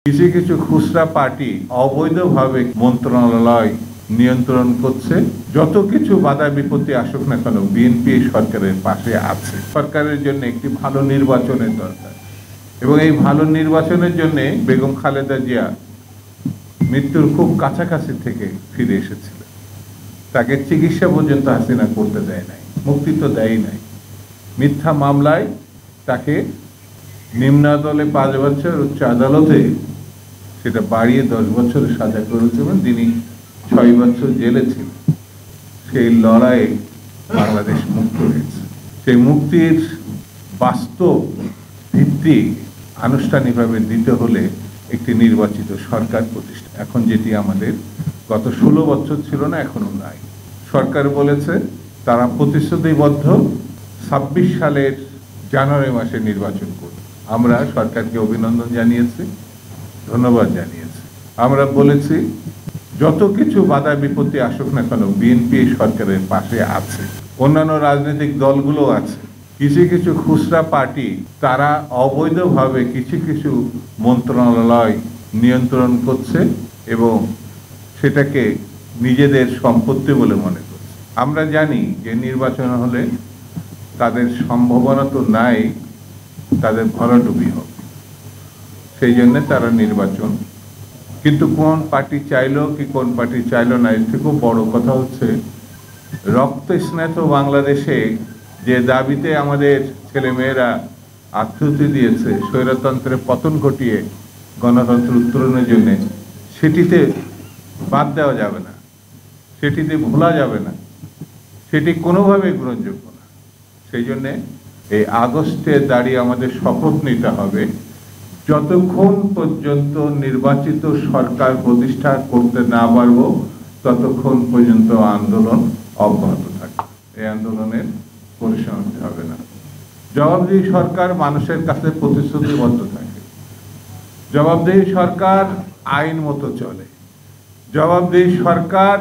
কিছু কিছু খুচরা পার্টি অবৈধভাবে মন্ত্রণালয় নিয়ন্ত্রণ করছে। যত কিছু বাধা বিপত্তি আসুক না কেন, বিএনপি সরকারের পাশে আছে। সরকারের জন্য একটি ভালো নির্বাচনের দরকার এবং এই ভালো নির্বাচনের জন্য বেগম খালেদা জিয়া মৃত্যুর খুব কাছাকাছি থেকে ফিরে এসেছিলেন। তাকে চিকিৎসা পর্যন্ত হাসিনা করতে দেয় নাই, মুক্তি তো দেয় নাই। মিথ্যা মামলায় তাকে নিম্ন আদালতে 5 বছর, উচ্চ আদালতে সেটা বাড়িয়ে 10 বছরের সাজা করেছিলেন। তিনি 6 বছর জেলে ছিলেন। সেই লড়াইয়ে বাংলাদেশ মুক্ত হয়েছে। সেই মুক্তির বাস্তব ভিত্তি আনুষ্ঠানিকভাবে দিতে হলে একটি নির্বাচিত সরকার প্রতিষ্ঠা। এখন যেটি আমাদের গত 16 বছর ছিল না, এখনো নাই। সরকার বলেছে তারা প্রতিশ্রুতিবদ্ধ 26 সালের জানুয়ারি মাসে নির্বাচন করবে। আমরা সরকারকে অভিনন্দন জানিয়েছি, ধন্যবাদ জানিয়েছি। আমরা বলেছি যত কিছু বাধা বিপত্তি আসুক না কেন, বিএনপি সরকারের পাশে আছে। অন্যান্য রাজনৈতিক দলগুলো আছে। কিছু কিছু খুচরা পার্টি তারা অবৈধভাবে কিছু কিছু মন্ত্রণালয় নিয়ন্ত্রণ করছে এবং সেটাকে নিজেদের সম্পত্তি বলে মনে করছে। আমরা জানি যে নির্বাচন হলে তাদের সম্ভাবনা তো নাই, তাদের ভরাডুবি হবে। সেই জন্য তারা নির্বাচন, কিন্তু কোন পার্টি চাইলো কি কোন পার্টি চাইলো না, এর থেকেও বড় কথা হচ্ছে রক্ত স্নাত বাংলাদেশে যে দাবিতে আমাদের ছেলেমেয়েরা আত্মহত্যা দিয়েছে স্বৈরতন্ত্রের পতন ঘটিয়ে গণতন্ত্র উত্তরণের জন্য, সেটিতে বাদ দেওয়া যাবে না, সেটিতে ভোলা যাবে না, সেটি কোনোভাবেই গ্রহণযোগ্য না। সেই জন্যে এই আগস্টে দাঁড়িয়ে আমাদের শপথ নিতে হবে, যতক্ষণ পর্যন্ত নির্বাচিত সরকার প্রতিষ্ঠা করতে না পারব ততক্ষণ পর্যন্ত আন্দোলন অব্যাহত থাকবে। এই আন্দোলনের পরিসমাপ্তি হবে না। জবাবদিহি সরকার মানুষের কাছে প্রতিশ্রুতিবদ্ধ থাকে, জবাবদিহি সরকার আইন মতো চলে, জবাবদিহি সরকার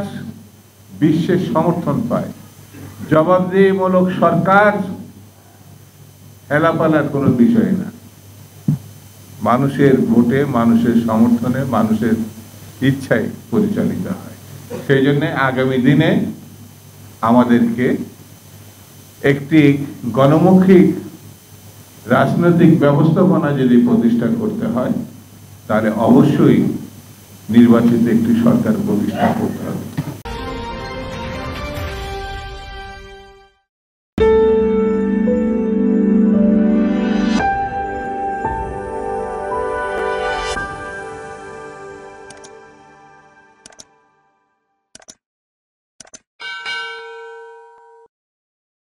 বিশ্বের সমর্থন পায়, জবাবদিহিমূলক সরকার হেলাপালার কোনো বিষয় না। মানুষের ভোটে, মানুষের সমর্থনে, মানুষের ইচ্ছায় পরিচালিত হয়। সেই জন্য আগামী দিনে আমাদেরকে একটি গণমুখী রাজনৈতিক ব্যবস্থাপনা যদি প্রতিষ্ঠা করতে হয়, তাহলে অবশ্যই নির্বাচিত একটি সরকার প্রতিষ্ঠা করতে হবে।